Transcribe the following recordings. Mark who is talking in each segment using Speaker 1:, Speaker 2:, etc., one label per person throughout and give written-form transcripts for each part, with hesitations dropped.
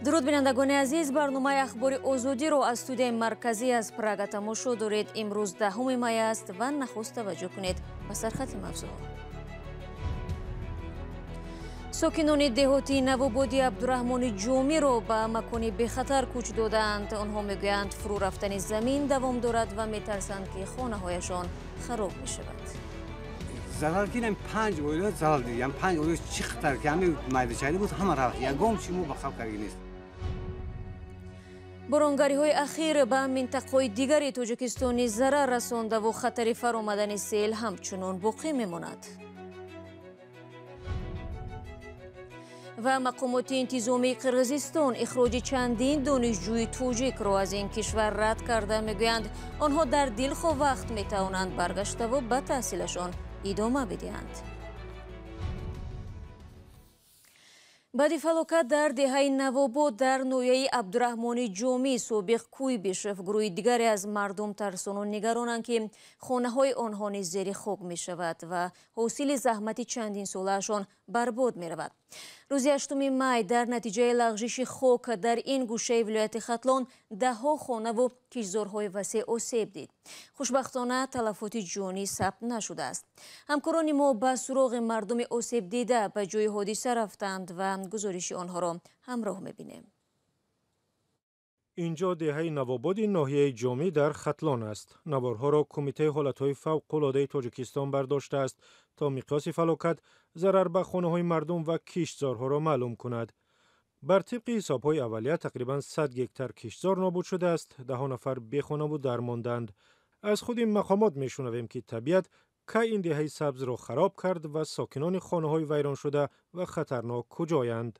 Speaker 1: дуруд бинандагони азиз, барномаи Ахбори Озодиро аз студияи марказӣ аз Прага тамошо доред. имрӯз 10 май аст ва нахуст таваҷҷӯҳ кунед ба сархати мавзӯъ. Сокинони деҳотии Навободи Абдураҳмони Ҷомиро ба макони бехатар кӯч доданд. Онҳо мегӯянд фурӯ рафтани замин давом дорад ва метарсанд ки хонаҳояшон хароб мешавад.
Speaker 2: Zarar ginem 5 oila zarar dedi. Yani 5 oila çi xatar ki hami maydaçaydı بود همه رفت. یگام چی مو بخاب کاری نیست.
Speaker 1: боронгариҳои ахир ба минтақаи дигари тоҷикистони зарар расонда ва хатари фаромадани сел ҳамчунон боқӣ мемонад. ва мақомоти интизомии Қирғизистон ихроҷи чандин донишҷӯи тоҷикро аз ин кишвар рад карда, мегӯянд онҳо дар дилхо вақт метавонанд баргашта ва ба таҳсилашон идома бидиҳанд. баъди фалокат дар деҳаи Навобод дар ноҳияи Абдураҳмони Ҷомӣ собиқ Куйбишев гурӯҳи дигаре аз мардум тарсону нигаронанд ки хонаҳои онҳо низ зери хок мешавад ва ҳосили заҳмати чандин солаашон барбод меравад. рӯзи 8 май дар натиҷаи лағжиши хок дар ин гӯшаи вилояти Хатлон даҳҳо хонаву кишзорҳои васеъ осеб дид. хушбахтона талафоти ҷонӣ сабт нашудааст. ҳамкорони мо ба суроғи мардуми осебдида ба ҷои ҳодиса рафтанд ва гузориши онҳоро ҳамроҳ мебинем.
Speaker 3: инҷо деҳаи Навободи ноҳияи Ҷомӣ дар Хатлон аст. наворҳоро Кумитаи ҳолатҳои фавқулодаи Тоҷикистон бардоштааст то миқёси фалокат, зарар ба хонаҳои мардум ва киштзорҳоро маълум кунад. бар тибқи ҳисобҳои аввалия тақрибан 100 гектар киштзор нобуд шудааст, 10 нафар бехонаву дармонданд. аз худи мақомот мешунавем ки табиат кай ин деҳаи сабзро хароб кард ва сокинони хонаҳои вайроншуда ва хатарнок куҷоянд.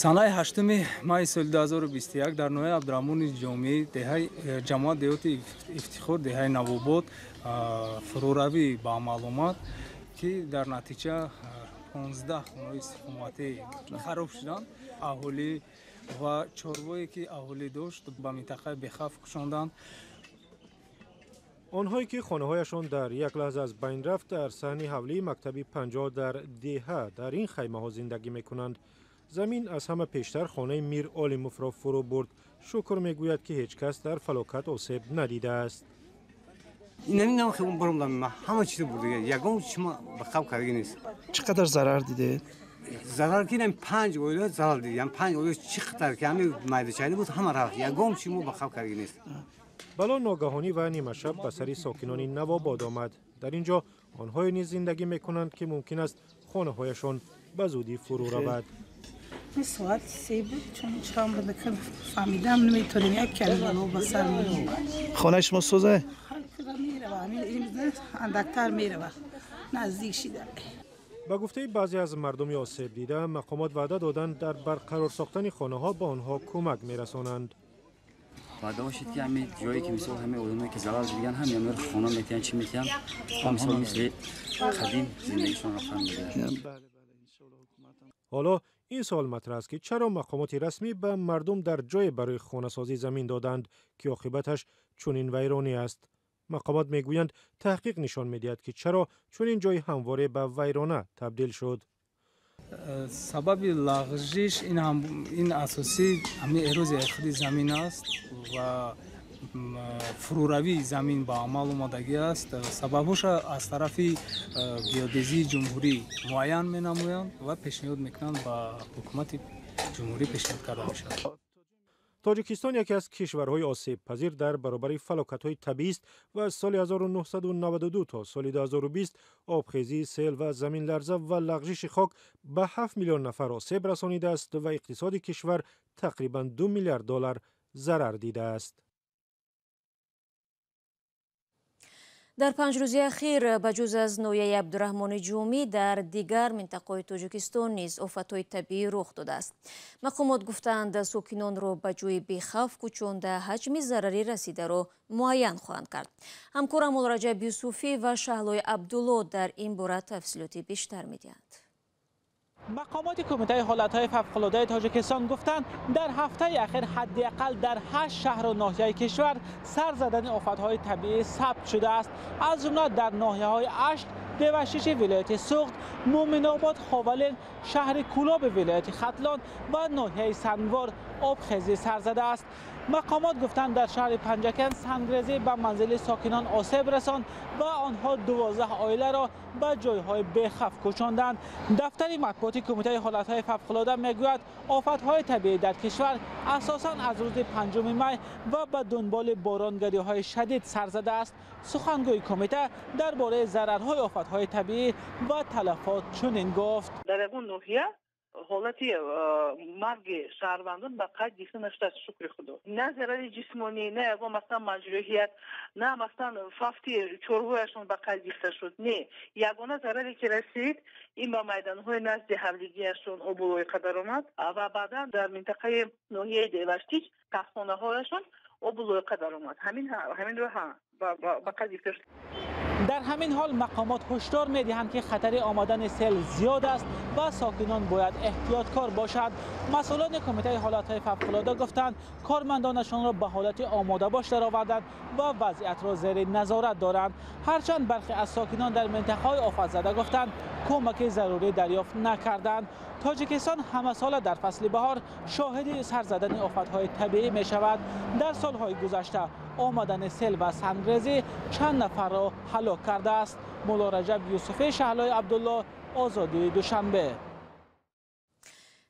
Speaker 4: санаи 8 майи соли 2021 дар ноҳияи Абдураҳмони Ҷомӣ деҳаи ҷамоат деҳоти ифтихор деҳаи Навобод фурӯравӣ ба амал омад ки дар натиҷа 15 хонаи истиқоматӣ хароб шуданд. аҳолӣ ва чорвое ки аҳолӣ дошт ба минтақаи бехавф кушонданд.
Speaker 3: онҳое ки хонаҳояшон дар як лаҳза аз байн рафт, дар саҳни ҳавлии мактаби 50 дар деҳа дар ин хаймаҳо зиндагӣ мекунанд. замин аз ҳама пештар хонаи Мир Олимовро фурӯ бурд. шукр мегӯяд ки ҳеҷ кас дар фалокат осеб надидааст.
Speaker 2: نمیدونم خیلی برام دارم همه چیز بوده یگام چی ما بخاب کاری نیست.
Speaker 5: چقدر ضرر دیده؟
Speaker 2: zarar ginem 5 oila zarar dedi. Yani 5 oila çi xatar ki hami maydaçaydı بود همه رفت. یگام چی مو بخاب کاری نیست.
Speaker 3: бало ногаҳонӣ ва нимашаб ба сари сокинони Навобод омад. дар ин ҷо онҳое низ зиндагӣ мекунанд ки мумкин аст хонаҳояшон ба зудӣ фурӯ равад.
Speaker 6: ساعت 3 بود چون چند بود که فهمیدم نمیتونیم یک کلمه رو به سر می‌آورد.
Speaker 5: خانه شما سوزه؟
Speaker 6: میره و این اندکتر میره و نزدیک شده.
Speaker 3: ба гуфтаи баъзе аз мардуми осебдида, мақомот ваъда доданд дар барқарор сохтани хонаҳо ба онҳо кӯмак мерасонанд.
Speaker 7: ваъда бошед ки ҳамин ҷое ки мисол ҳамин одамое ки залал дидиган ҳам ямер хона метиҳанд чӣ метиҳанд ва мисол мисли қадим зиндагишон рафтан мегӯяд.
Speaker 3: ҳоло ин суол матраҳ аст ки чаро мақомоти расмӣ ба мардум дар ҷое барои хонасозӣ замин доданд ки оқибаташ чунин вайронӣ аст. мақомот мегӯянд таҳқиқ нишон медиҳад ки чаро чунин ҷои ҳамворе ба вайрона табдил шуд.
Speaker 4: сабаби лағжиш ин асосӣ ҳамин эрози худи замин аст ва фурӯравии замин ба амал омадагӣ аст. сабабҳоша аз тарафи геодезии ҷумҳурӣ муайян менамоянд ва пешниҳод мекунанд ба ҳукумати ҷумҳурӣ пешниҳод карда мешавад.
Speaker 3: тоҷикистон яке аз кишварҳои осебпазир дар баробари фалокатҳои табиист ва аз соли 1992 то соли 2020 обхезии сел ва заминларза ва лағжиши хок ба 7 миллион нафар осеб расонидааст ва иқтисоди кишвар тақрибан $2 миллиард зарар дидааст.
Speaker 1: дар 5 рӯзи ахир ба ҷуз аз ноҳияи Абдураҳмони Ҷомӣ дар дигар минтақаи Тоҷикистон низ офатҳои табиӣ рух додааст. мақомот гуфтанд сокинонро ба ҷои бехавф кӯчонда ҳаҷми зарари расидаро муайян хоҳанд кард. ҳамкорам Раҷаб Юсуфӣ ва Шаҳлои Абдулло дар ин бора тафсилоти بیشتر می‌دهند.
Speaker 8: مقامات کمیته حالت‌های فوق‌العاده تاجیکستان گفتند در هفته اخیر حداقل در 8 شهر و ناحیه کشور سر زدن آفت‌های طبیعی ثبت شده است. از جمله در ناحیه‌های اشت، دوشیش ولایت سوخت، مومن‌آباد، خاولین، شهر کولاب ولایت ختلان و ناحیه سنگوار آبخیزی سر زده است. مقامات گفتند در شهر پنجکن سنگریزی به منزل ساکنان آسیب رساند و آنها 12 عائله را به جایهای بی‌خوف کوچاندند. دفتر مطبوعات کمیته حالتهای فوق‌العاده میگوید آفت‌های طبیعی در کشور اساساً از روز 5 می و به دنبال بارانگری‌های شدید سر زده است. سخنگوی کمیته درباره ضررهای آفت‌های طبیعی و تلفات چنین گفت:
Speaker 9: در اون ناحیه حالتی مرگ شهروندان به قید گرفته نشده، شکر خدا. نه ضرر جسمانی، نه اگه مثلا مجروحیت، نه مثلا ففتی چربهایشون به قید گرفته شد. نه، یگانه ضرری که رسید این به میدانهای نزد حملگیشون آبولوی قدر آمد و بعدا در منطقه ناحیه دیوشتیج تخمانه هایشون آبولوی قدر آمد. همین رو به قید گرفته شد.
Speaker 8: در همین حال مقامات هشدار می‌دهند که خطر آمدن سیل زیاد است و ساکنان باید احتیاطکار باشند. مسئولان کمیته حالتهای فوق‌العاده گفتند کارمندانشان را به حالت آماده باش درآوردند و وضعیت را زیر نظارت دارند. هرچند برخی از ساکنان در منطقه‌های آفاتزاده گفتند کمک ضروری دریافت نکردند. تاجیکستان همه سال در فصل بهار شاهد سر زدن آفت‌های طبیعی می شود. در سالهای گذشته آمدن سیل و سنگریزی چند نفر را هلاک کرده است. مولا رجب یوسفی شهلای عبدالله، آزادی دوشنبه.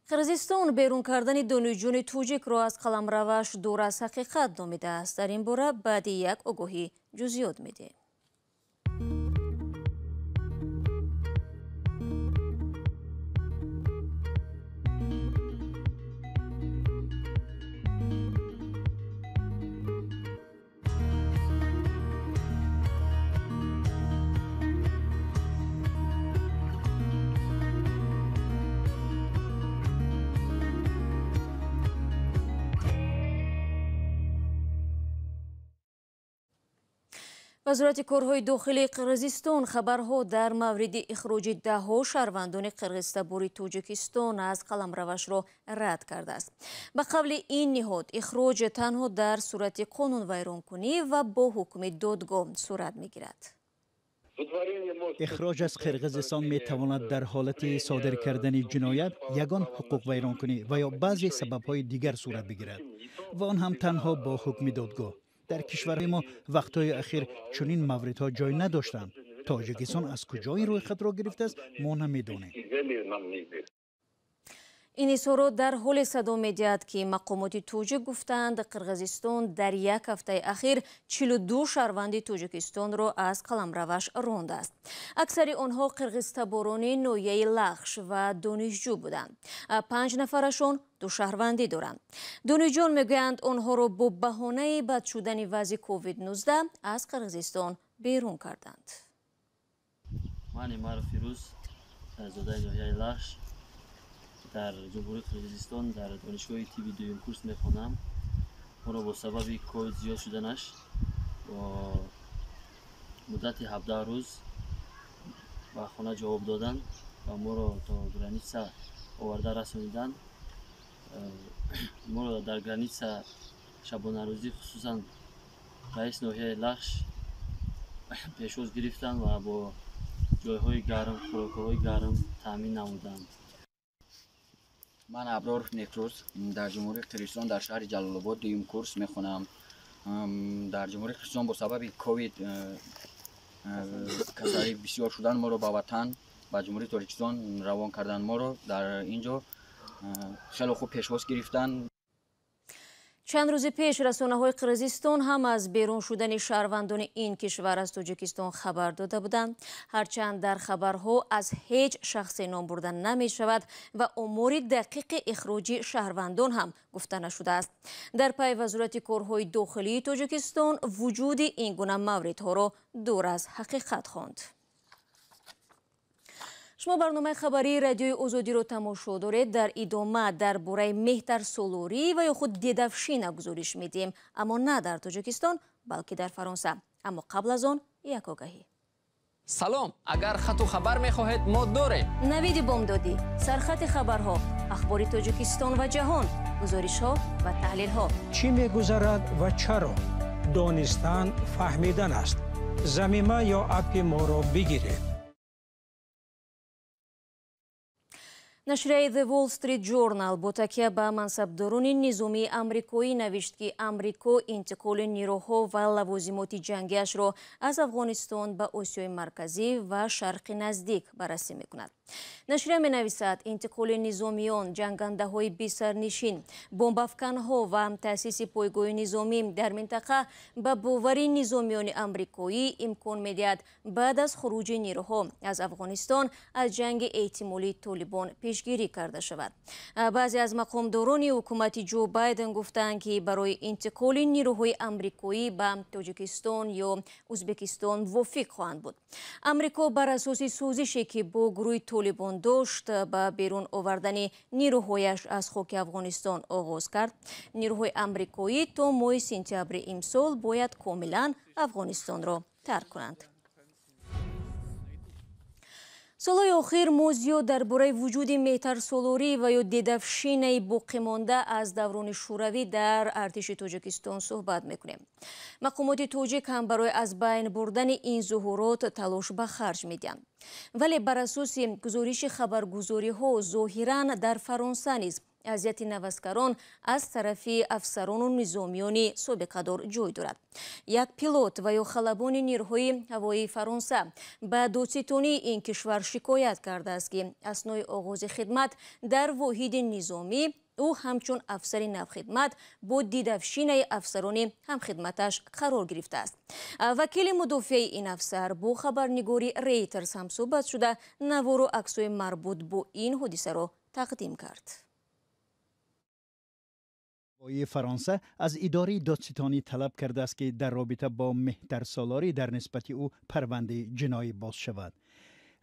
Speaker 1: قرغیزستان بیرون کردن دانشجویان توجیک را از قلمروش دور از حقیقت نامیده است. در این باره بعد یک آگاهی جزئیات می‌دهیم. وزارت کارهای داخلی قرغیزستان خبرها در مورد اخراج 10 شهروندان قرغیزتباری توجیکستان از قلمروش را رد کرده است. به قول این نهاد اخراج تنها در صورت قانون ویرانکنی و با حکم دادگاه صورت میگیرد.
Speaker 10: اخراج از قرغیزستان می تواند در حالت صادر کردن جنایت، یگان حقوق ویرانکنی و یا بعضی سبب‌های دیگر صورت بگیرد و آن هم تنها با حکم دادگاه. در کشور ما وقتهای اخیر چنین موردها جای نداشتند. تاجیکستان از کجا این روی خط را گرفته است ما نمی‌دانیم.
Speaker 1: این اظهارات در حال صدا می‌دهد که مقامات توجیک گفتند قرغیزستان در یک هفته اخیر 42 شهروند توجیکستان را از قلمروش رانده است. اکثر آنها قرغیزتباران ناحیه لخش و دانشجو بودند. 5 نفرشان 2 شهروندی دارند. دانشجویان میگویند آنها را با بهانه بد شدن وضع کووید 19 از قرغیزستان بیرون کردند.
Speaker 11: من فیروز زاده ناحیه لخش در جمهوری قرغیزستان در دانشگاه تیوی دویم کورس میخوانم. ما را با سبب کووید زیاد شدنش با مدت 17 روز به خانه جواب دادن و ما را تا گرانیتسا آورده رسانیدن. ما را در گرانیتسا شبانه روزی خصوصا رئیس ناحیه لخش پیشواز گرفتن و با جایهای گرم، خوراک‌های گرم تامین نمودند.
Speaker 12: من ابرار نکروز در جمهوری قرغیزستان در شهر جلال آباد دویم کورس میخونم. در جمهوری قرغیزستان با سبب کووید کسایی بسیار شدن ما رو به وطن و جمهوری تاجیکستان روان کردن. ما رو در اینجا خیلی خوب پیشواز گرفتن.
Speaker 1: چند روز پیش رسانه‌های قرغیزستان هم از بیرون شدن شهروندان این کشور از توجیکستان خبر داده بودند. هرچند در خبرها از هیچ شخص نام برده نمی شود و امور دقیق اخراج شهروندان هم گفته نشده است. در پی وزارت کارهای داخلی توجیکستان وجود این گونه موردها را دور از حقیقت خواند. شما برنامه خبری رادیوی آزادی رو تماشا دارید. در ادامه درباره مهتر سالاری و یا خود دیدفشین گزارش میدیم، اما نه در تاجیکستان بلکه در فرانسه. اما قبل از آن یک آگهی.
Speaker 13: سلام، اگر خط و خبر میخواهید ما داریم.
Speaker 1: نوید بامدادی، سرخط خبرها، اخبار تاجیکستان و جهان، گزارش ها و تحلیل ها.
Speaker 14: چی میگذرد و چرا؟ دانستن فهمیدن است. ضمیمه یا اپ ما را بگیرید.
Speaker 1: нашрияи The Wall Street Journal бо такя ба мансабдорони низомии амрикоӣ навишт ки Амрико интиқоли нирӯҳо ва лавозимоти ҷангиашро аз Афғонистон ба Осиёи марказӣ ва Шарқи наздик баррасӣ мекунад. Нашрия менависад интиқоли низомиён, ҷангандаҳои бисарнишин, бомбафканҳо ва таъсиси пойгоҳи низомӣ дар минтақа ба бовари низомиёни амрикоӣ имкон медиҳад баъд аз хуруҷи нирӯҳо аз Афғонистон аз ҷанги эҳтимолии Толибон пешгирӣ карда шавад. баъзе аз мақомдорони ҳукумати Ҷо Байден гуфтанд ки барои интиқоли нирӯҳои амрикоӣ ба Тоҷикистон ё Узбекистон мувофиқ хоҳанд буд. Амрико бар асоси сӯзише ки бо гурӯҳи Толибон дошт ба берун овардани нирӯҳояш аз хоки Афғонистон оғоз кард. Нирӯҳои амрикоӣ то моҳи сентябри имсол бояд комилан Афғонистонро тарк кунанд. солҳои охир мо зиёд дар бораи вуҷуди меҳтарсолорӣ ва ё дедавшинаи боқимонда аз даврони шӯравӣ дар артиши Тоҷикистон суҳбат мекунем. мақомоти тоҷик ҳам барои аз байн бурдани ин зуҳурот талош ба харҷ медиҳанд. вале бар асоси гузориши хабаргузориҳо зоҳиран дар Фаронса низ азияти навазкарон аз тарафи афсарону низомиёни собиқадор ҷой дорад. як пилот ва ё халабони нирӯҳои ҳавоии Фаронса ба додситонии ин кишвар шикоят кардааст ки аснои оғози хидмат дар воҳиди низомӣ ӯ ҳамчун афсари навхидмат бо дидавшинаи афсарони ҳамхидматаш қарор гирифтааст. вакили мудофиаи ин афсар бо хабарнигори Reuters ҳамсӯҳбат шуда навору аксҳои марбут бо ин ҳодисаро тақдим кард.
Speaker 10: фаронса аз идораи додситонӣ талаб кардааст ки дар робита бо меҳтарсолорӣ дар нисбати ӯ парвандаи ҷиноӣ боз шавад.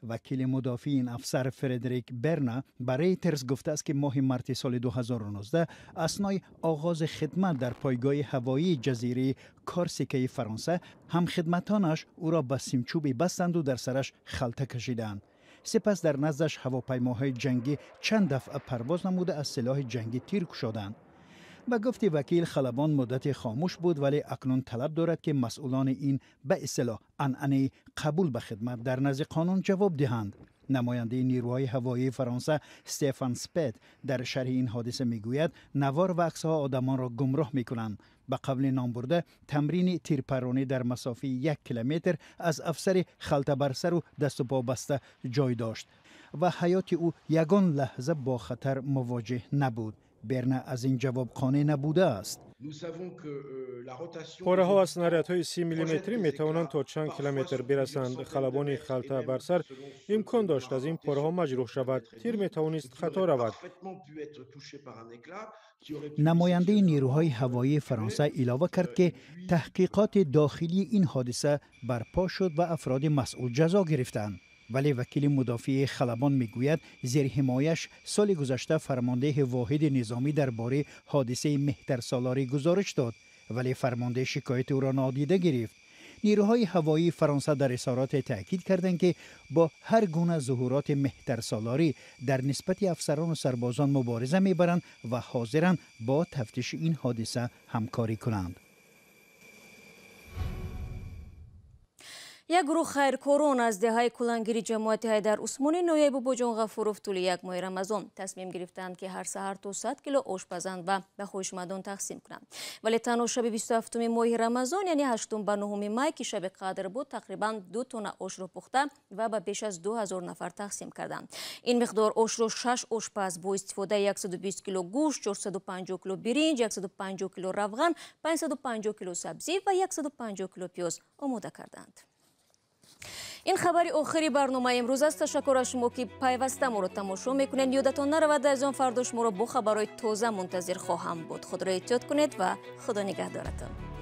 Speaker 10: вакили мудофии ин афсар Фредерик Берна ба Reuters гуфтааст ки моҳи марти соли 2019 аснои оғози хидмат дар пойгоҳи ҳавоии ҷазираи Корсикаи Фаронса ҳамхидматонаш ӯро ба симчӯбӣ бастанду дар сараш халта кашиданд. сипас дар наздаш ҳавопаймоҳои ҷангӣ чанд дафъа парвоз намуда аз силоҳи ҷангӣ тир кушоданд. ба гуфти вакил халабон муддати хомӯш буд, вале акнун талаб дорад ки масъулони ин ба истлоҳ анъанаи қабул ба хидмат дар назди қонун ҷавоб диҳанд. намояндаи нирӯҳои ҳавоии Фаронса Стефан Спет дар шарҳи ин ҳодиса мегӯяд навор ва аксҳо одамонро гумроҳ мекунанд. ба қавли номбурда тамрини тирпаронӣ дар масофаи 1 километр аз афсари халтабарсару даступо баста ҷой дошт ва ҳаёти ӯ ягон лаҳза бо хатар мувоҷеҳ набуд. берна аз ин ҷавоб қонеъ набудааст.
Speaker 3: пораҳо аз снарядҳои 30 милиметрӣ метавонанд то чанд километр бирасанд. халабони халта бар сар имкон дошт аз ин пораҳо маҷрӯҳ шавад. тир метавонист хато равад.
Speaker 10: намояндаи нирӯҳои ҳавоии Фаронса илова кард ки таҳқиқоти дохилии ин ҳодиса барпо шуд ва афроди масъул ҷазо гирифтанд. вале вакили мудофии халабон мегӯяд зери ҳимояш соли гузашта фармондеҳи воҳиди низомӣ дар бораи ҳодисаи меҳтарсолорӣ гузориш дод, вале фармонде шикояти ӯро нодида гирифт. нирӯҳои ҳавоии Фаронса дар изҳороте таъкид карданд ки бо ҳар гуна зуҳуроти меҳтарсолорӣ дар нисбати афсарону сарбозон мубориза мебаранд ва ҳозиранд бо тафтиши ин ҳодиса ҳамкорӣ кунанд.
Speaker 1: як гурӯҳ хайркорон аз деҳаи кулангири ҷамоати Ҳайдар Усмони ноҳияи Бобоҷон Ғафуров тӯли як моҳи Рамазон тасмим гирифтанд ки ҳар саҳар то 100 кило ош пазанд ва ба хоҳишмандон тақсим кунанд. вале танҳо шаби 27 моҳи Рамазон, яъне 8 ба 9 май ки шаби қадр буд, тақрибан 2 тонна ошро пухта ва ба беш аз 2000 нафар тақсим карданд. ин миқдор ошро 6 ошпаз бо истифодаи 120 кило гӯшт, 450 кило биринҷ, 150 кило равған, 550 кило сабзӣ ва 150 кило пиёз омода карданд. ин хабари охири барномаи имрӯз аст. ташаккур аз шумо ки пайваста моро тамошо мекунед. ёдатон наравад, аз он фардош моро бо хабарҳои тоза мунтазир хоҳам буд. худро эҳтиёт кунед ва худо нигаҳдоратон.